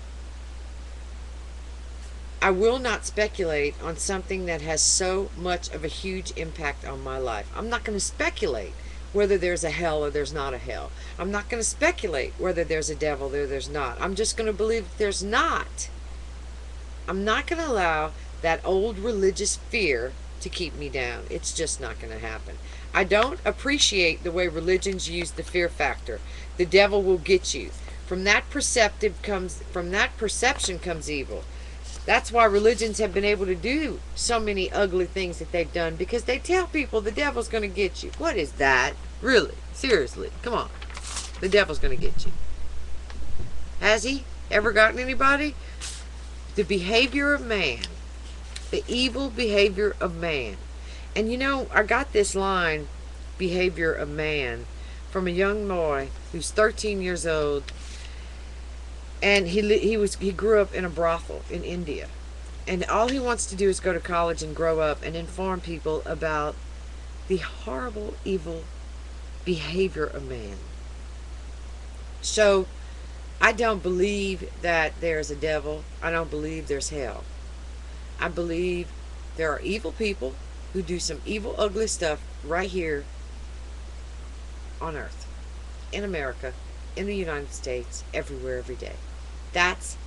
I will not speculate on something that has so much of a huge impact on my life. I'm not going to speculate whether there's a hell or there's not a hell. I'm not going to speculate whether there's a devil or there's not. I'm just going to believe that there's not. I'm not going to allow that old religious fear to keep me down. It's just not going to happen. I don't appreciate the way religions use the fear factor. The devil will get you. From that perception comes evil. That's why religions have been able to do so many ugly things that they've done, because they tell people the devil's going to get you. What is that? Really? Seriously? Come on. The devil's going to get you. Has he ever gotten anybody? The behavior of man. The evil behavior of man. And you know, I got this line, behavior of man, from a young boy who's 13 years old. And he grew up in a brothel in India. And all he wants to do is go to college and grow up and inform people about the horrible, evil behavior of man. So, I don't believe that there's a devil. I don't believe there's hell. I believe there are evil people who do some evil, ugly stuff right here on earth, in America, in the United States, everywhere, every day. That's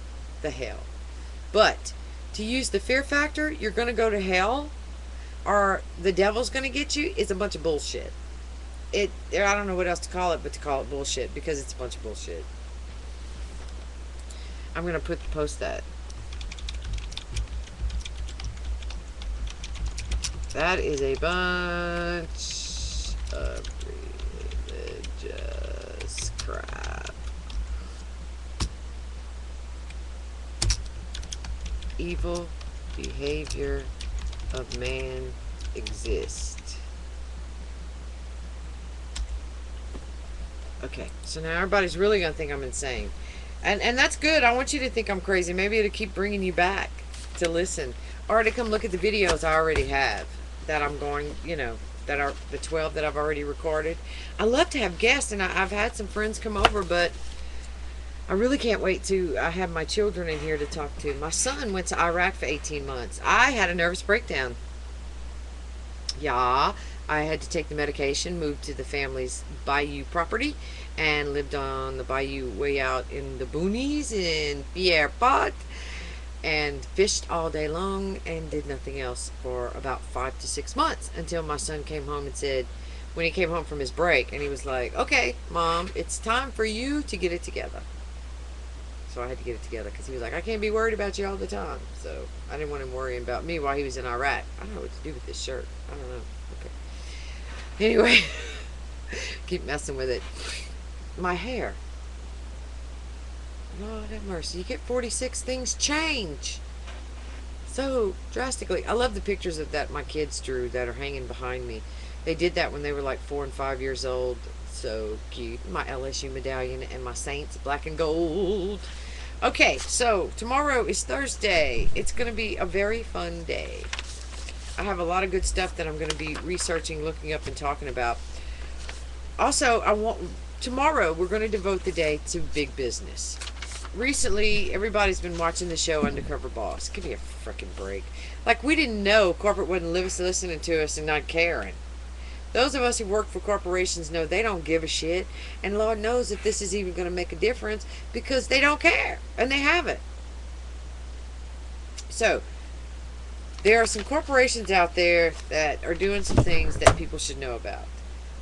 the hell. But to use the fear factor, you're going to go to hell or the devil's going to get you, is a bunch of bullshit. I don't know what else to call it but to call it bullshit, because it's a bunch of bullshit. I'm going to post that. That is a bunch of religious crap. Evil behavior of man exists. Okay, so now everybody's really going to think I'm insane. And that's good. I want you to think I'm crazy. Maybe it'll keep bringing you back to listen. Or to come look at the videos I already have that I'm going, that are the 12 that I've already recorded. I love to have guests, and I've had some friends come over, but I really can't wait to have my children in here to talk to. My son went to Iraq for 18 months. I had a nervous breakdown. Yeah, I had to take the medication, moved to the family's bayou property, and lived on the bayou way out in the boonies in Pierrepont, and fished all day long and did nothing else for about 5 to 6 months until my son came home and said, when he came home from his break, and he was like, okay, Mom, it's time for you to get it together. So I had to get it together because he was like, I can't be worried about you all the time. So I didn't want him worrying about me while he was in Iraq. I don't know what to do with this shirt. I don't know. Okay. Anyway, keep messing with it. My hair. Lord have mercy. You get 46, things change. so drastically. I love the pictures of that my kids drew that are hanging behind me. They did that when they were like 4 and 5 years old. So cute. My LSU medallion and my Saints black and gold. Okay, so tomorrow is Thursday. It's going to be a very fun day. I have a lot of good stuff that I'm going to be researching, looking up, and talking about. Also, tomorrow we're going to devote the day to big business. Recently, everybody's been watching the show Undercover Boss. Give me a freaking break. Like, we didn't know corporate wasn't listening to us and not caring. Those of us who work for corporations know they don't give a shit, and Lord knows if this is even going to make a difference because they don't care, and they haven't. So, there are some corporations out there that are doing some things that people should know about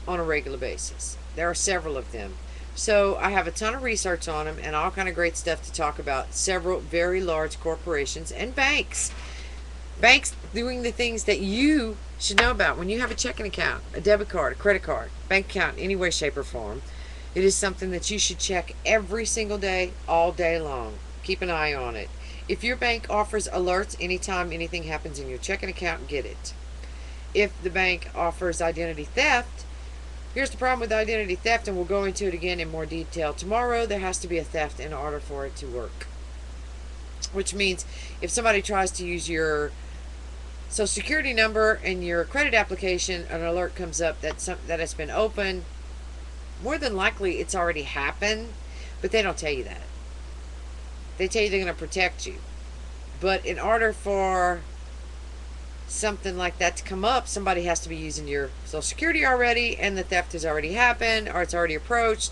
on a regular basis. There are several of them. So I have a ton of research on them and all kind of great stuff to talk about. Several very large corporations and banks. Banks doing the things that you should know about. When you have a checking account, a debit card, a credit card, bank account, any way, shape, or form, it is something that you should check every single day, all day long. Keep an eye on it. If your bank offers alerts anytime anything happens in your checking account, get it. If the bank offers identity theft, here's the problem with identity theft, and we'll go into it again in more detail tomorrow. There has to be a theft in order for it to work. Which means if somebody tries to use your Social Security number and your credit application, an alert comes up that has been opened. More than likely, it's already happened, but they don't tell you that. They tell you they're going to protect you. But in order for something like that to come up, somebody has to be using your Social Security already, and the theft has already happened, or it's already approached.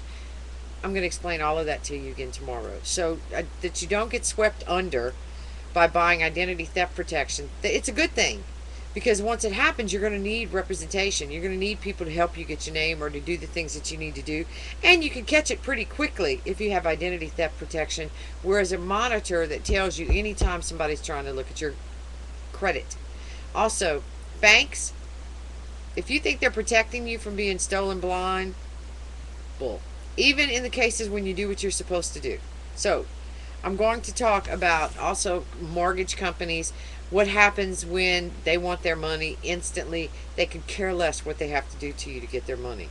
I'm going to explain all of that to you again tomorrow. So that you don't get swept under by buying identity theft protection. It's a good thing, because once it happens, you're going to need representation. You're going to need people to help you get your name or to do the things that you need to do. And you can catch it pretty quickly if you have identity theft protection, whereas a monitor that tells you anytime somebody's trying to look at your credit. Also, banks, if you think they're protecting you from being stolen blind, bull. Even in the cases when you do what you're supposed to do. So, I'm going to talk about also mortgage companies, what happens when they want their money instantly. They could care less what they have to do to you to get their money.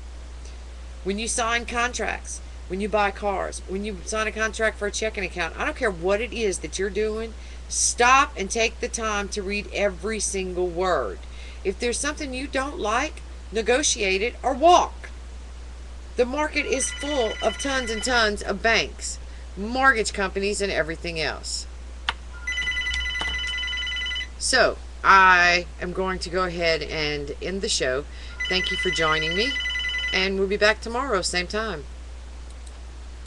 When you sign contracts, when you buy cars, when you sign a contract for a checking account, I don't care what it is that you're doing, stop and take the time to read every single word. If there's something you don't like, negotiate it or walk. The market is full of tons and tons of banks, mortgage companies, and everything else. So, I am going to go ahead and end the show. Thank you for joining me, and we'll be back tomorrow, same time.